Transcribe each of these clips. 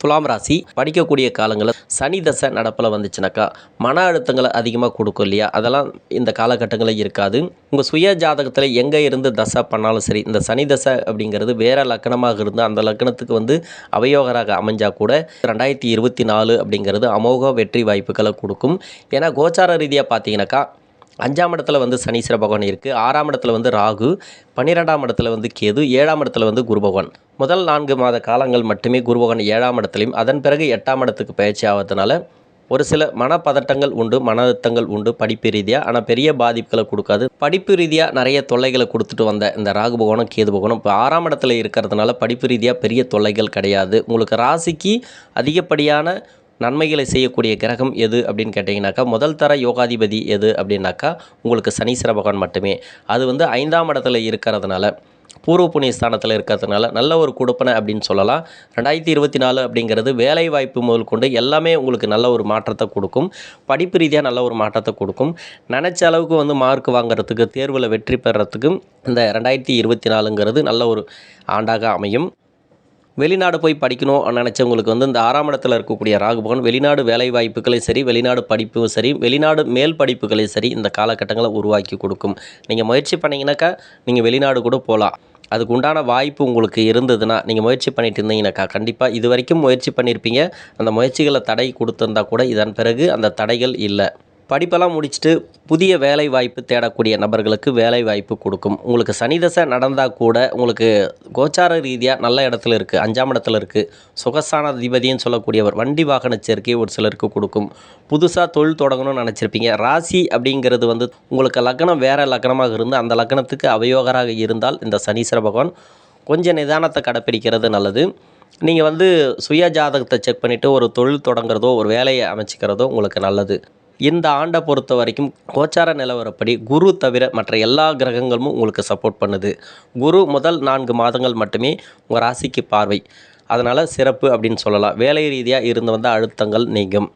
துலாம் ராசி படிக்கக்கூடிய காலங்களில் சனி தசை நடப்பில் வந்துச்சுனாக்கா மன அழுத்தங்களை அதிகமாக கொடுக்கும் இல்லையா? அதெல்லாம் இந்த காலகட்டங்களில் இருக்காது. உங்கள் சுய ஜாதகத்தில் எங்கே இருந்து தசை பண்ணாலும் சரி, இந்த சனி தசை அப்படிங்கிறது வேறு லக்கணமாக இருந்து அந்த லக்கணத்துக்கு அவயோகராக அமைஞ்சால் கூட 2024 அப்படிங்கிறது அமோக வெற்றி வாய்ப்புகளை கொடுக்கும். ஏன்னா கோச்சார ரீதியாக பார்த்தீங்கன்னாக்கா 5ஆம் இடத்துல சனீஸ்வர பகவான் இருக்குது, 6ஆம் இடத்துல ராகு, 12ஆம் இடத்துல கேது, 7ஆம் இடத்துல குரு பகவான். முதல் 4 மாத காலங்கள் மட்டுமே குரு பகவான் 7ஆம் இடத்துலையும் அதன் பிறகு 8ஆம் இடத்துக்கு பயிற்சி ஆகிறதுனால ஒரு சில மனப்பதட்டங்கள் உண்டு, மன அழுத்தங்கள் உண்டு படிப்பு ரீதியாக. ஆனால் பெரிய பாதிப்புகளை கொடுக்காது. படிப்பு ரீதியாக நிறைய தொல்லைகளை கொடுத்துட்டு வந்த இந்த ராகு பகவானும் கேது பகவானும் இப்போ 6ஆம் இடத்துல இருக்கிறதுனால படிப்பு ரீதியாக பெரிய தொல்லைகள் கிடையாது. உங்களுக்கு ராசிக்கு அதிகப்படியான நன்மைகளை செய்யக்கூடிய கிரகம் எது அப்படின்னு கேட்டிங்கனாக்கா, முதல் தர யோகாதிபதி எது அப்படின்னாக்கா உங்களுக்கு சனீஸ்வர பகவான் மட்டுமே. அது 5ஆம் இடத்துல இருக்கிறதுனால, பூர்வ புண்ணிய ஸ்தானத்தில் இருக்கிறதுனால நல்ல ஒரு கொடுப்பனை அப்படின்னு சொல்லலாம். 2024 அப்படிங்கிறது வேலை வாய்ப்பு முதல் கொண்டு எல்லாமே உங்களுக்கு நல்ல ஒரு மாற்றத்தை கொடுக்கும். படிப்பு ரீதியாக நல்ல ஒரு மாற்றத்தை கொடுக்கும். நினச்ச அளவுக்கு மார்க் வாங்குறதுக்கு, தேர்வில் வெற்றி பெறத்துக்கு இந்த 2024ங்கிறது நல்ல ஒரு ஆண்டாக அமையும். வெளிநாடு போய் படிக்கணும் நினச்சவங்களுக்கு இந்த 6ஆம் இடத்துல இருக்கக்கூடிய ராகு பகவான் வெளிநாடு வேலை வாய்ப்புகளையும் சரி, வெளிநாடு படிப்பும் சரி, வெளிநாடு மேல் படிப்புகளையும் சரி இந்த காலகட்டங்களை உருவாக்கி கொடுக்கும். நீங்கள் முயற்சி பண்ணிங்கனாக்கா நீங்கள் வெளிநாடு கூட போகலாம். அதுக்கு உண்டான வாய்ப்பு உங்களுக்கு இருந்ததுன்னா நீங்கள் முயற்சி பண்ணிட்டு இருந்தீங்கனாக்கா கண்டிப்பாக இது வரைக்கும் முயற்சி பண்ணியிருப்பீங்க. அந்த முயற்சிகளை தடை கொடுத்துருந்தா கூட இதன் பிறகு அந்த தடைகள் இல்லை. படிப்பெல்லாம் முடிச்சுட்டு புதிய வேலை வாய்ப்பு தேடக்கூடிய நபர்களுக்கு வேலை வாய்ப்பு கொடுக்கும். உங்களுக்கு சனி தசை நடந்தால் கூட உங்களுக்கு கோச்சார ரீதியாக நல்ல இடத்துல இருக்குது, 5ஆம் இடத்துல இருக்குது. சுகஸ்தான அதிபதின்னு சொல்லக்கூடியவர் வண்டி வாகன சேர்க்கை ஒரு சிலருக்கு கொடுக்கும். புதுசாக தொழில் தொடங்கணும்னு நினச்சிருப்பீங்க. ராசி அப்படிங்கிறது உங்களுக்கு லக்னம் வேறு லக்னமாக இருந்து அந்த லக்னத்துக்கு அவயோகராக இருந்தால் இந்த சனீஸ்வர பகவான் கொஞ்சம் நிதானத்தை கடைப்பிடிக்கிறது நல்லது. நீங்கள் சுய ஜாதகத்தை செக் பண்ணிவிட்டு ஒரு தொழில் தொடங்குறதோ ஒரு வேலையை அமைச்சிக்கிறதோ உங்களுக்கு நல்லது. இந்த ஆண்டை பொறுத்த வரைக்கும் கோச்சார நிலவரப்படி குரு தவிர மற்ற எல்லா கிரகங்களும் உங்களுக்கு சப்போர்ட் பண்ணுது. குரு முதல் 4 மாதங்கள் மட்டுமே உங்கள் ராசிக்கு பார்வை, அதனால் சிறப்பு அப்படின்னு சொல்லலாம். வேலை ரீதியாக இருந்து வந்த அழுத்தங்கள் நீங்கும்.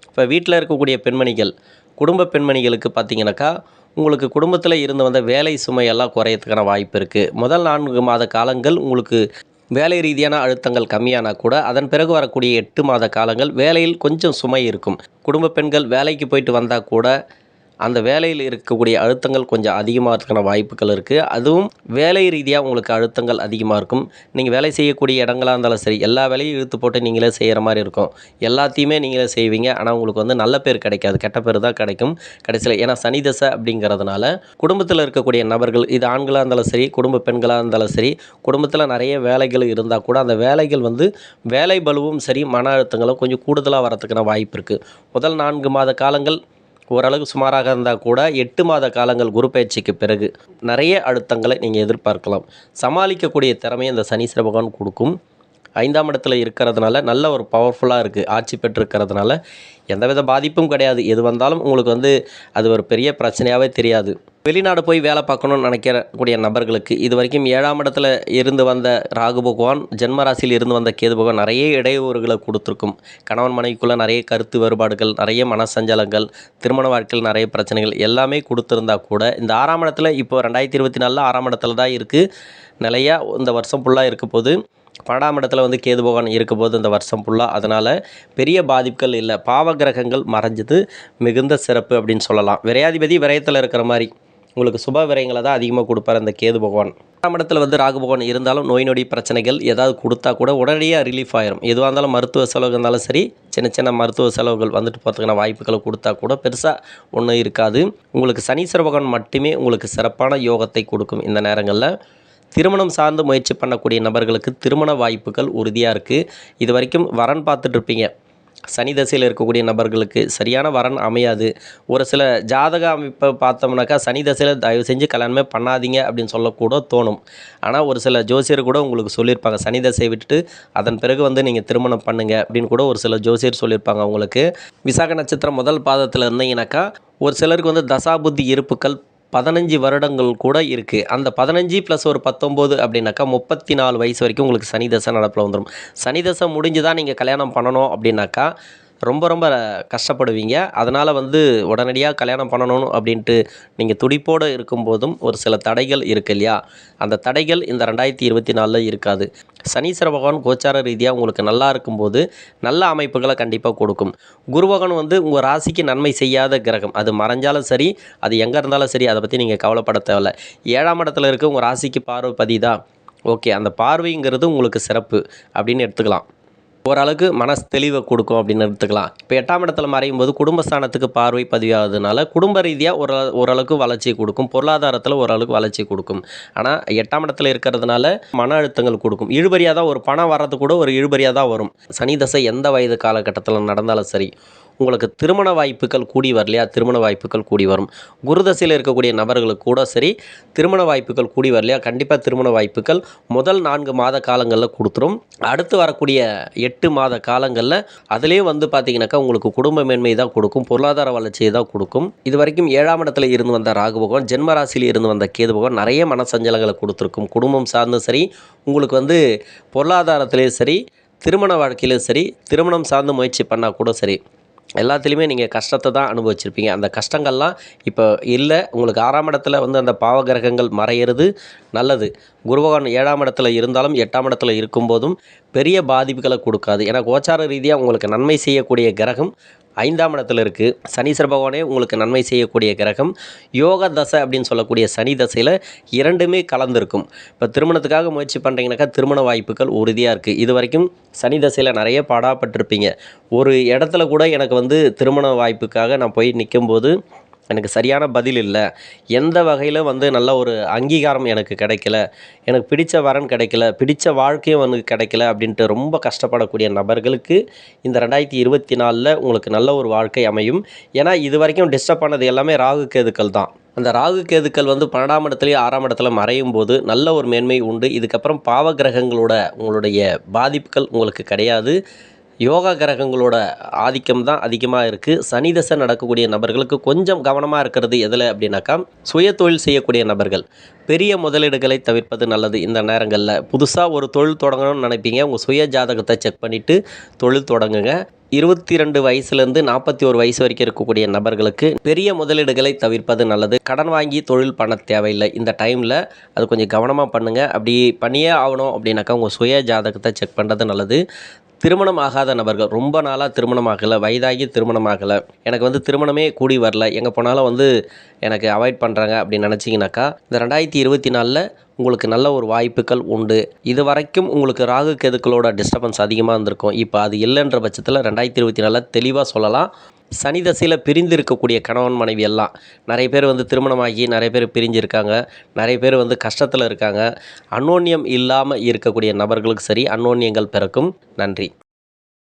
இப்போ வீட்டில் இருக்கக்கூடிய பெண்மணிகள், குடும்ப பெண்மணிகளுக்கு பார்த்திங்கனாக்கா உங்களுக்கு குடும்பத்தில் இருந்து வந்த வேலை சுமையெல்லாம் குறையத்துக்கான வாய்ப்பு இருக்குது. முதல் 4 மாத காலங்கள் உங்களுக்கு வேலை ரீதியான அழுத்தங்கள் கம்மியானால் கூட அதன் பிறகு வரக்கூடிய 8 மாத காலங்கள் வேலையில் கொஞ்சம் சுமை இருக்கும். குடும்ப பெண்கள் வேலைக்கு போயிட்டு வந்தால் கூட அந்த வேலையில் இருக்கக்கூடிய அழுத்தங்கள் கொஞ்சம் அதிகமாகிறதுக்கான வாய்ப்புகள் இருக்குது. அதுவும் வேலை ரீதியாக உங்களுக்கு அழுத்தங்கள் அதிகமாக இருக்கும். நீங்கள் வேலை செய்யக்கூடிய இடங்களாக இருந்தாலும் சரி, எல்லா வேலையும் இழுத்து போட்டு நீங்களே செய்கிற மாதிரி இருக்கும். எல்லாத்தையுமே நீங்களே செய்வீங்க. ஆனால் உங்களுக்கு நல்ல பேர் கிடைக்காது, கெட்ட பேர் தான் கிடைக்கும் கடைசியில். ஏன்னா சனி தசை அப்படிங்கிறதுனால குடும்பத்தில் இருக்கக்கூடிய நபர்கள், இது ஆண்களாக இருந்தாலும் சரி, குடும்ப பெண்களாக இருந்தாலும் சரி, குடும்பத்தில் நிறைய வேலைகள் இருந்தால் கூட அந்த வேலைகள் வேலை பளுவும் சரி, மன அழுத்தங்களும் கொஞ்சம் கூடுதலாக வரத்துக்கான வாய்ப்பு இருக்குது. முதல் 4 மாத காலங்கள் ஓரளவுக்கு சுமாராக இருந்தால் கூட 8 மாத காலங்கள் குரு பயிற்சிக்கு பிறகு நிறைய அழுத்தங்களை நீங்கள் எதிர்பார்க்கலாம். சமாளிக்கக்கூடிய திறமையை இந்த சனீஸ்வர பகவான் கொடுக்கும். 5ஆம் இடத்துல இருக்கிறதுனால நல்ல ஒரு பவர்ஃபுல்லாக இருக்குது. ஆட்சி பெற்றிருக்கிறதுனால எந்தவித பாதிப்பும் கிடையாது. எது வந்தாலும் உங்களுக்கு அது ஒரு பெரிய பிரச்சனையாகவே தெரியாது. வெளிநாடு போய் வேலை பார்க்கணும்னு நினைக்கக்கூடிய நபர்களுக்கு இது வரைக்கும் 7ஆம் இடத்துல இருந்து வந்த ராகு பகவான், ஜென்மராசியில் இருந்து வந்த கேது பகவான் நிறைய இடையூறுகளை கொடுத்துருக்கும். கணவன் மனைவிக்குள்ளே நிறைய கருத்து வேறுபாடுகள், நிறைய மனசஞ்சலங்கள், திருமண வாழ்க்கையில் நிறைய பிரச்சனைகள் எல்லாமே கொடுத்துருந்தா கூட இந்த 6ஆம் இடத்துல இப்போ 2024 6ஆம் இடத்துல தான் இருக்குது. நிலையாக இந்த வருஷம் ஃபுல்லாக இருக்க போது. 12ஆம் இடத்துல கேது பகவான் இருக்க போது இந்த வருஷம் ஃபுல்லாக. அதனால் பெரிய பாதிப்புகள் இல்லை. பாவ கிரகங்கள் மறைஞ்சது மிகுந்த சிறப்பு அப்படின்னு சொல்லலாம். விரையாதிபதி விரயத்தில் இருக்கிற மாதிரி உங்களுக்கு சுப விரயங்களை தான் அதிகமாக கொடுப்பார் அந்த கேது பகவான். 6ஆம் இடத்துல ராகு பகவான் இருந்தாலும் நோய் நொடி பிரச்சனைகள் ஏதாவது கொடுத்தா கூட உடனடியாக ரிலீஃப் ஆயிரும். எதுவாக இருந்தாலும் மருத்துவ செலவு இருந்தாலும் சரி, சின்ன சின்ன மருத்துவ செலவுகள் போகிறதுக்கான வாய்ப்புகளை கொடுத்தா கூட பெருசாக ஒன்றும் இருக்காது. உங்களுக்கு சனீஸ்வர பகவான் மட்டுமே உங்களுக்கு சிறப்பான யோகத்தை கொடுக்கும். இந்த நேரங்களில் திருமணம் சார்ந்து முயற்சி பண்ணக்கூடிய நபர்களுக்கு திருமண வாய்ப்புகள் உறுதியாக இருக்குது. இது வரைக்கும் வரன் பார்த்துட்ருப்பீங்க. சனி தசையில் இருக்கக்கூடிய நபர்களுக்கு சரியான வரன் அமையாது. ஒரு சில ஜாதக அமைப்பை பார்த்தோம்னாக்கா சனி தசையில் தயவு செஞ்சு கல்யாணமே பண்ணாதீங்க அப்படின்னு சொல்லக்கூட தோணும். ஆனால் ஒரு சில ஜோசியர் கூட உங்களுக்கு சொல்லியிருப்பாங்க, சனி தசையை விட்டுட்டு அதன் பிறகு நீங்கள் திருமணம் பண்ணுங்க அப்படின்னு கூட ஒரு சில ஜோசியர் சொல்லியிருப்பாங்க. உங்களுக்கு விசாக நட்சத்திரம் முதல் பாதத்தில் இருந்தீங்கன்னாக்கா ஒரு சிலருக்கு தசாபுத்தி இருப்புக்கள் 15 வருடங்கள் கூட இருக்குது. அந்த 15 + ஒரு 19 அப்படின்னாக்கா 34 வயசு வரைக்கும் உங்களுக்கு சனி தசை நடப்பில் வந்துடும். சனி தசை முடிஞ்சு தான் நீங்கள் கல்யாணம் பண்ணணும் அப்படின்னாக்கா ரொம்ப ரொம்ப கஷ்டப்படுவீங்க. அதனால் வந்து உடனடியாக கல்யாணம் பண்ணணும் அப்படின்ட்டு நீங்கள் துடிப்போடு இருக்கும்போதும் ஒரு சில தடைகள் இருக்கு இல்லையா? அந்த தடைகள் இந்த 2024 இருக்காது. சனீஸ்வர பகவான் கோச்சார ரீதியாக உங்களுக்கு நல்லா இருக்கும்போது நல்ல அமைப்புகளை கண்டிப்பாக கொடுக்கும். குரு பகவான் வந்து உங்கள் ராசிக்கு நன்மை செய்யாத கிரகம். அது மறைஞ்சாலும் சரி, அது எங்கே இருந்தாலும் சரி, அதை பற்றி நீங்கள் கவலைப்பட தேவையில்ல. 7ஆம் இடத்துல இருக்க உங்கள் ராசிக்கு பார்வை பதியுதா? ஓகே, அந்த பார்வைங்கிறது உங்களுக்கு சிறப்பு அப்படின்னு எடுத்துக்கலாம். ஓரளவுக்கு மனசு தெளிவை கொடுக்கும் அப்படின்னு எடுத்துக்கலாம். இப்போ 8ஆம் இடத்துல மறையும்போது குடும்பஸ்தானத்துக்கு பார்வை பதிவாகிறதுனால குடும்ப ரீதியாக ஓரளவுக்கு வளர்ச்சி கொடுக்கும். பொருளாதாரத்தில் ஓரளவுக்கு வளர்ச்சி கொடுக்கும். ஆனால் 8ஆம் இடத்துல இருக்கிறதுனால மன அழுத்தங்கள் கொடுக்கும். இழுபறியாக தான் ஒரு பணம் வர்றது கூட ஒரு இழுபறியாக தான் வரும். சனி தசை எந்த வயது காலகட்டத்தில் நடந்தாலும் சரி, உங்களுக்கு திருமண வாய்ப்புகள் கூடி வரலையா? திருமண வாய்ப்புகள் கூடி வரும். குரு தசையில் இருக்கக்கூடிய நபர்களுக்கு கூட சரி, திருமண வாய்ப்புகள் கூடி வரலையா? கண்டிப்பாக திருமண வாய்ப்புகள் முதல் 4 மாத காலங்களில் கொடுத்துரும். அடுத்து வரக்கூடிய 8 மாத காலங்களில் அதுலேயும் வந்து பார்த்தீங்கன்னாக்கா உங்களுக்கு குடும்ப மேன்மை தான் கொடுக்கும், பொருளாதார வளர்ச்சியை தான் கொடுக்கும். இது வரைக்கும் 7ஆம் இடத்துல இருந்து வந்த ராகு பகவான், ஜென்ம ராசியில் இருந்து வந்த கேது பகவான் நிறைய மனசஞ்சலங்களை கொடுத்துருக்கும். குடும்பம் சார்ந்தும் சரி, உங்களுக்கு வந்து பொருளாதாரத்திலேயும் சரி, திருமண வாழ்க்கையிலும் சரி, திருமணம் சார்ந்து முயற்சி பண்ணால் கூட சரி, எல்லாத்துலேயுமே நீங்கள் கஷ்டத்தை தான் அனுபவிச்சிருப்பீங்க. அந்த கஷ்டங்கள்லாம் இப்போ இல்லை. உங்களுக்கு 6ஆம் இடத்துல வந்து அந்த பாவகிரகங்கள் மறையிறது நல்லது. குரு பகவான் 7ஆம் இடத்துல இருந்தாலும் 8ஆம் இடத்துல இருக்கும்போதும் பெரிய பாதிப்புகளை கொடுக்காது. ஏன்னா கோச்சார ரீதியாக உங்களுக்கு நன்மை செய்யக்கூடிய கிரகம் 5ஆம் இடத்துல இருக்குது. சனீஸ்வர பகவானே உங்களுக்கு நன்மை செய்யக்கூடிய கிரகம். யோக தசை அப்படின்னு சொல்லக்கூடிய சனி தசையில் இரண்டுமே கலந்துருக்கும். இப்போ திருமணத்துக்காக முயற்சி பண்ணுறீங்கனாக்கா திருமண வாய்ப்புகள் உறுதியாக இருக்குது. இது வரைக்கும் சனி தசையில் நிறைய பாடாப்பட்டிருப்பீங்க. ஒரு இடத்துல கூட எனக்கு வந்து திருமண வாய்ப்புக்காக நான் போய் நிற்கும்போது எனக்கு சரியான பதில் இல்லை, எந்த வகையில் வந்து நல்ல ஒரு அங்கீகாரம் எனக்கு கிடைக்கல, எனக்கு பிடித்த வரன் கிடைக்கல, பிடித்த வாழ்க்கையும் வந்து கிடைக்கல அப்படின்ட்டு ரொம்ப கஷ்டப்படக்கூடிய நபர்களுக்கு இந்த 2024 உங்களுக்கு நல்ல ஒரு வாழ்க்கை அமையும். ஏன்னா இது வரைக்கும் டிஸ்டர்ப் பண்ணது எல்லாமே ராகு கேதுக்கள் தான். அந்த ராகு கேதுக்கள் வந்து 12ஆம் இடத்துலையும் 6ஆம் இடத்துல மறையும் போது நல்ல ஒரு மேன்மை உண்டு. இதுக்கப்புறம் பாவ கிரகங்களோட உங்களுடைய பாதிப்புகள் உங்களுக்கு கிடையாது. யோகா கிரகங்களோட ஆதிக்கம் தான் அதிகமாக இருக்குது. சனி தசை நடக்கக்கூடிய நபர்களுக்கு கொஞ்சம் கவனமாக இருக்கிறது எதில் அப்படின்னாக்கா, சுய தொழில் செய்யக்கூடிய நபர்கள் பெரிய முதலீடுகளை தவிர்ப்பது நல்லது. இந்த நேரங்களில் புதுசாக ஒரு தொழில் தொடங்கணும்னு நினைப்பீங்க. உங்கள் சுய ஜாதகத்தை செக் பண்ணிவிட்டு தொழில் தொடங்குங்க. 22 வயசுலேருந்து 41 வயசு வரைக்கும் இருக்கக்கூடிய நபர்களுக்கு பெரிய முதலீடுகளை தவிர்ப்பது நல்லது. கடன் வாங்கி தொழில் பண்ண தேவையில்லை. இந்த டைமில் அது கொஞ்சம் கவனமாக பண்ணுங்கள். அப்படி பண்ணியே ஆகணும் அப்படின்னாக்கா உங்கள் சுய ஜாதகத்தை செக் பண்ணுறது நல்லது. திருமணம் ஆகாத நபர்கள், ரொம்ப நாளாக திருமணம் ஆகலை, வயதாகி திருமணம் ஆகலை, எனக்கு வந்து திருமணமே கூடி வரல, எங்கே போனாலும் வந்து எனக்கு அவாய்ட் பண்ணுறாங்க அப்படின்னு நினச்சிங்கனாக்கா இந்த 2024 உங்களுக்கு நல்ல ஒரு வாய்ப்புகள் உண்டு. இது வரைக்கும் உங்களுக்கு ராகு கேதுக்களோட டிஸ்டர்பன்ஸ் அதிகமாக இருந்திருக்கும். இப்போ அது இல்லைன்ற பட்சத்தில் 2024 தெளிவாக சொல்லலாம். சனி தசையில் பிரிந்து இருக்கக்கூடிய கணவன் மனைவி எல்லாம் நிறைய பேர் வந்து திருமணமாகி நிறைய பேர் பிரிஞ்சிருக்காங்க, நிறைய பேர் வந்து கஷ்டத்தில் இருக்காங்க. அன்னோன்யம் இல்லாமல் இருக்கக்கூடிய நபர்களுக்கு சரி, அன்னோன்யங்கள் பிறக்கும். நன்றி.